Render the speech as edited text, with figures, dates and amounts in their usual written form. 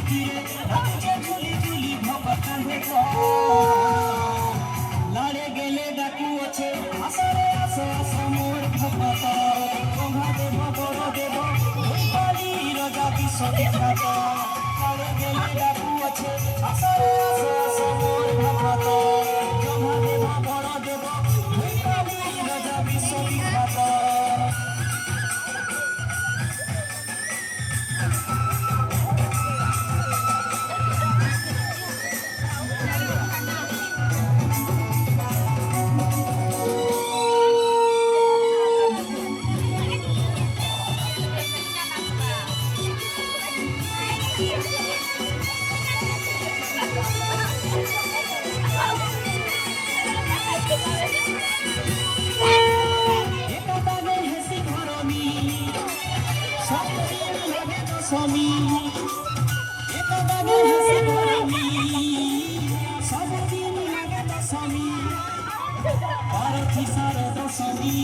তীরে ঝুলি ঝুলি ভগত লাড়ে গেলে ডাকু আছে আসরে আসো আসো মোর ভগত গঙ্গা দেব বড় দেব বালি রাজা বিশ্ববিখ্যাত লাড়ে গেলে ডাকু আছে আসরে আসো আসো মোর ভগত গঙ্গা দেব বড় দেব বালি রাজা বিশ্ববিখ্যাত স্বামী একদাগে হাসি ধরমি সবদিন লাগে তো স্বামী পারথি শারদ স্বামী